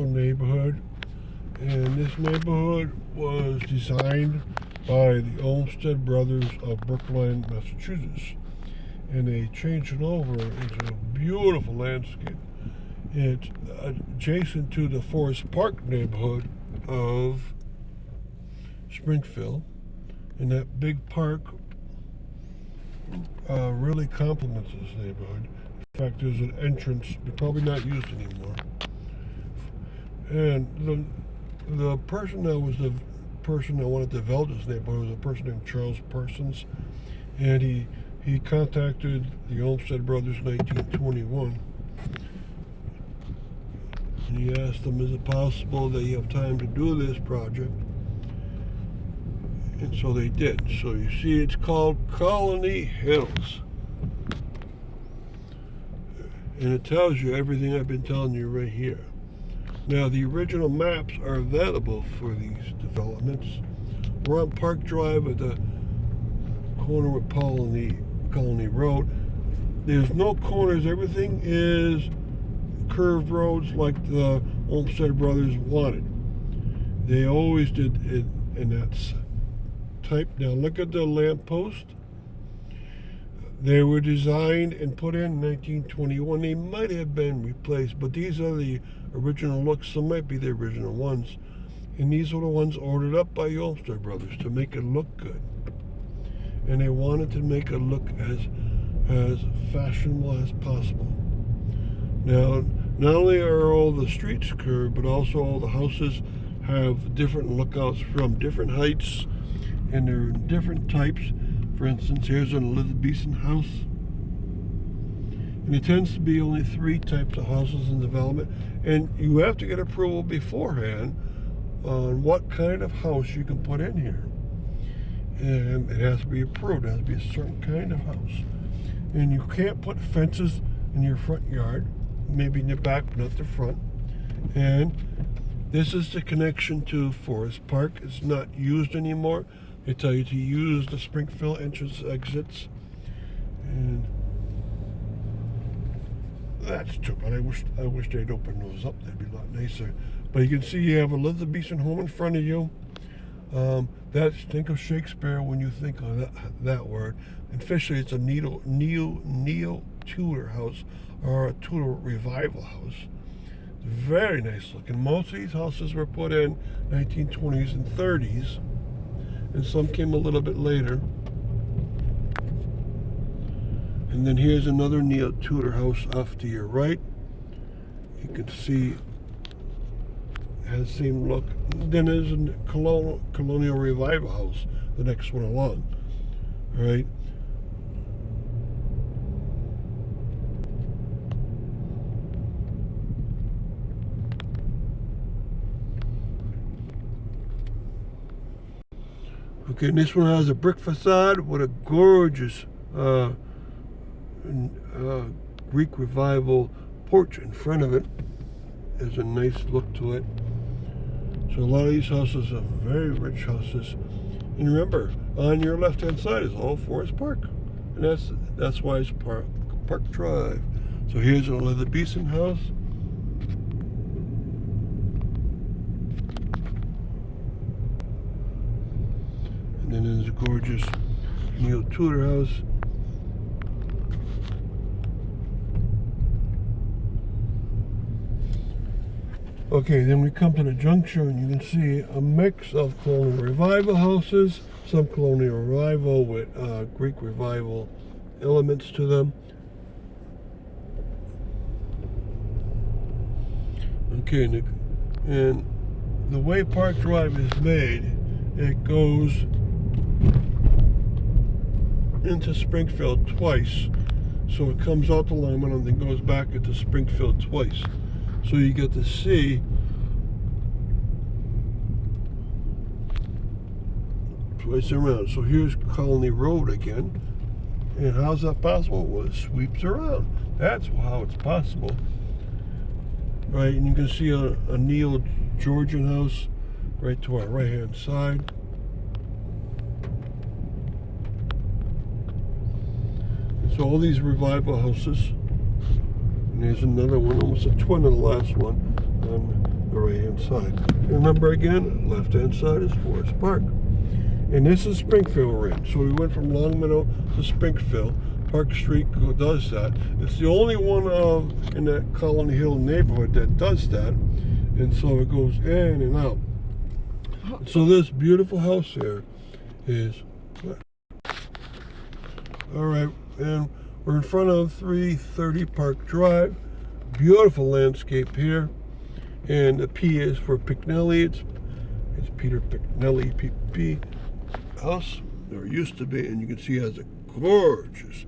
neighborhood, and this neighborhood was designed by the Olmsted brothers of Brookline, Massachusetts, and they changed it over into a beautiful landscape. It's adjacent to the Forest Park neighborhood of Springfield, and that big park really complements this neighborhood. In fact, there's an entrance, but probably not used anymore. And the person that wanted to develop this neighborhood was a person named Charles Parsons, and he contacted the Olmsted brothers in 1921, and he asked them, is it possible that you have time to do this project? And so they did. So you see, it's called Colony Hills, and it tells you everything I've been telling you right here. Now, the original maps are available for these developments. We're on Park Drive at the corner with Colony Road. There's no corners. Everything is curved roads like the Olmsted brothers wanted. They always did it in that type. Now, look at the lamppost. They were designed and put in 1921. They might have been replaced, but these are the original looks. Some might be the original ones. And these were the ones ordered up by the Olmsted brothers to make it look good. And they wanted to make it look as fashionable as possible. Now, not only are all the streets curved, but also all the houses have different lookouts from different heights, and they're in different types. For instance, here's an Elizabethan house, and it tends to be only 3 types of houses in development, and you have to get approval beforehand on what kind of house you can put in here, and it has to be approved. It has to be a certain kind of house, and you can't put fences in your front yard, maybe in the back, but not the front. And this is the connection to Forest Park. It's not used anymore. They tell you to use the Springfield entrance exits, and that's too bad. I wish they'd open those up. They'd be a lot nicer. But you can see you have a Elizabethan home in front of you. Think of Shakespeare when you think of that word. And officially, it's a neo-Tudor house, or a Tudor revival house. Very nice looking. Most of these houses were put in 1920s and 30s. And some came a little bit later. And then here's another neo-Tudor house off to your right. You can see it has the same look. Then there's a colonial revival house, the next one along. All right. Okay, and this one has a brick facade with a gorgeous Greek Revival porch in front of it. There's a nice look to it. So a lot of these houses are very rich houses. And remember, on your left-hand side is all Forest Park, and that's why it's Park Drive. So here's an Elizabethan house. And then there's a gorgeous neo-Tudor house. Okay, then we come to the junction, and you can see a mix of colonial revival houses, some colonial revival with Greek revival elements to them. Okay, and the way Park Drive is made, it goes into Springfield twice. So it comes out to Longmeadow and then goes back into Springfield twice. So you get to see twice around. So here's Colony Road again. And how's that possible? Well, it sweeps around. That's how it's possible. Right, and you can see a neo-Georgian house right to our right-hand side. So all these revival houses, and there's another one, almost a twin of the last one, on the right-hand side. Remember again, left-hand side is Forest Park. And this is Springfield we're in. So we went from Longmeadow to Springfield. Park Street does that. It's the only one in that Colony Hill neighborhood that does that. And so it goes in and out. So this beautiful house here is, all right, and we're in front of 330 Park Drive. Beautiful landscape here. And the P is for Picknelly. It's Peter Picknelly, PP house. There used to be, and you can see it has a gorgeous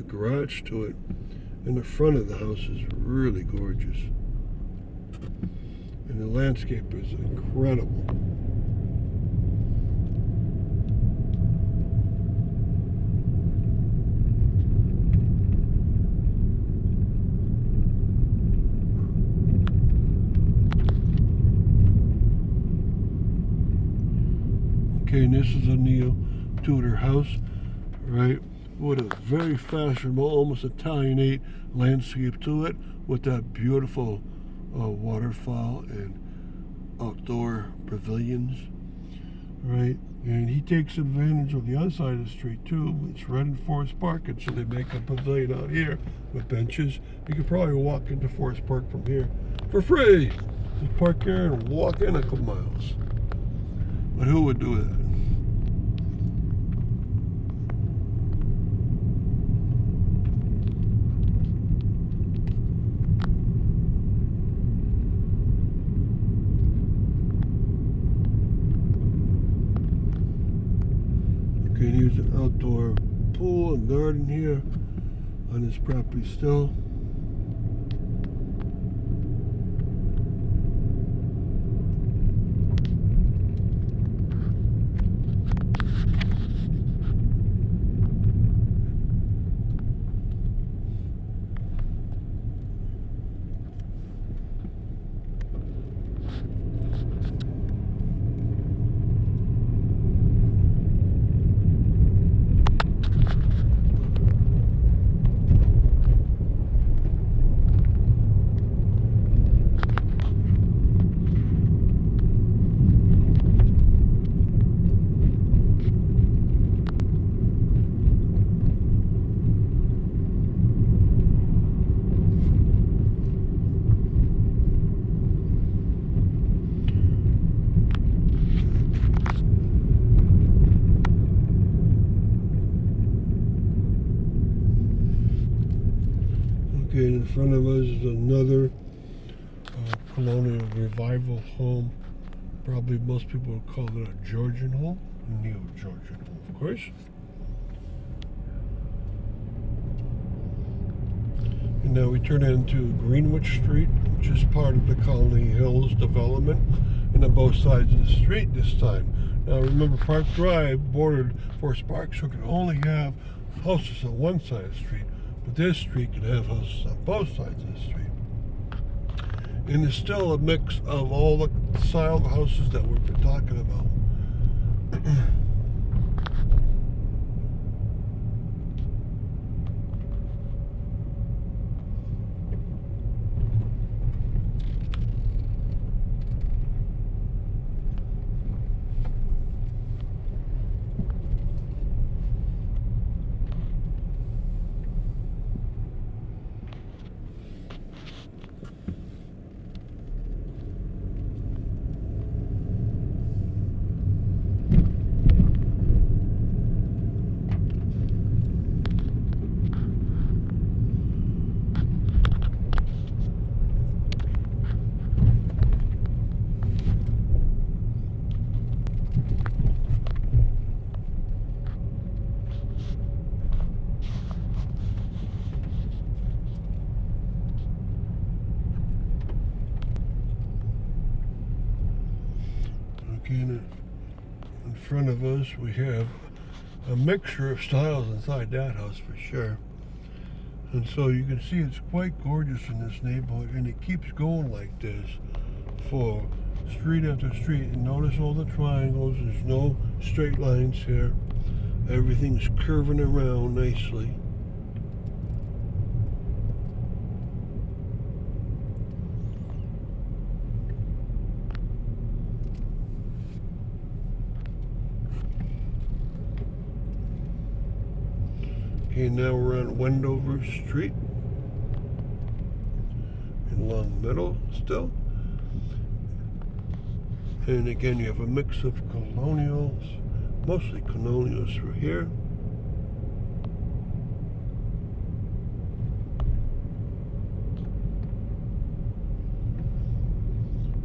garage to it. And the front of the house is really gorgeous. And the landscape is incredible. Okay, and this is a neo-Tudor house, right? With a very fashionable, almost Italianate landscape to it, with that beautiful waterfall and outdoor pavilions, right? And he takes advantage of the other side of the street too. It's right in Forest Park, and so they make a pavilion out here with benches. You could probably walk into Forest Park from here for free. Just park here and walk in a couple miles. But who would do that? Okay, and here's an outdoor pool and garden here on this property still. Okay, in front of us is another colonial revival home. Probably most people would call it a Georgian home, neo-Georgian home, of course. And now we turn into Greenwich Street, which is part of the Colony Hills development, and on both sides of the street this time. Now remember, Park Drive bordered Forest Park, so it can only have houses on one side of the street. But this street can have houses on both sides of the street. And it's still a mix of all the style of houses that we've been talking about. Okay, in front of us we have a mixture of styles inside that house for sure. And so you can see it's quite gorgeous in this neighborhood, and it keeps going like this for street after street. And notice all the triangles, there's no straight lines here. Everything's curving around nicely. Okay, now we're on Wendover Street in Longmeadow still. And again, you have a mix of colonials, mostly colonials through here.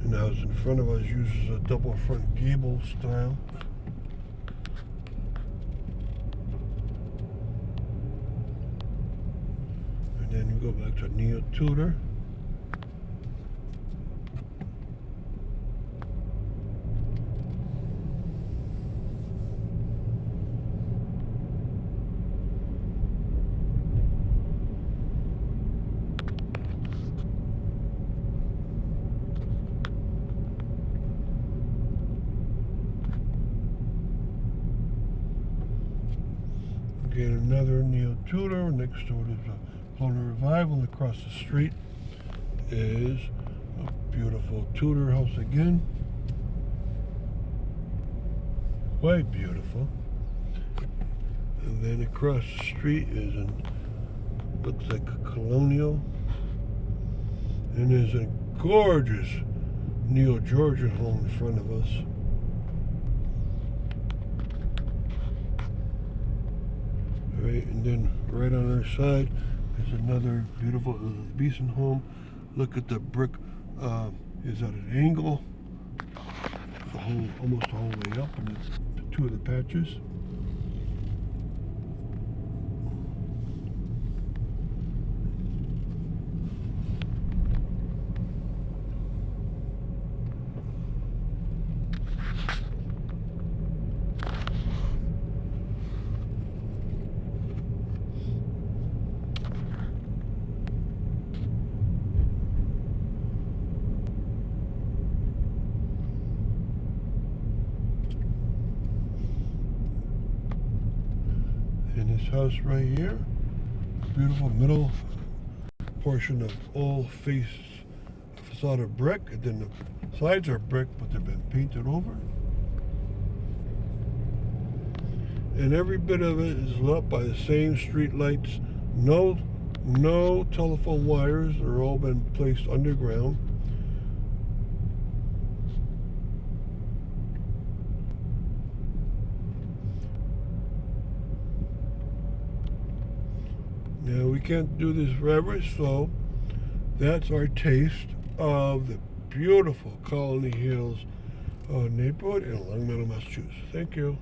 And the house in front of us uses a double front gable style. And then we go back to Neo-Tudor. Again, another Neo-Tudor. Next to it is a Florida Revival. Across the street is a beautiful Tudor house again. Quite beautiful. And then across the street is looks like a colonial. And there's a gorgeous Neo-Georgian home in front of us. Right, and then right on our side is another beautiful Elizabethan home. Look at the brick is at an angle, almost the whole way up, and it's two of the patches. In this house right here, beautiful middle portion of all facade of brick, and then the sides are brick, but they've been painted over. And every bit of it is lit up by the same street lights. No telephone wires. They're all been placed underground. Now, we can't do this forever, so that's our taste of the beautiful Colony Hills neighborhood in Longmeadow, Massachusetts. Thank you.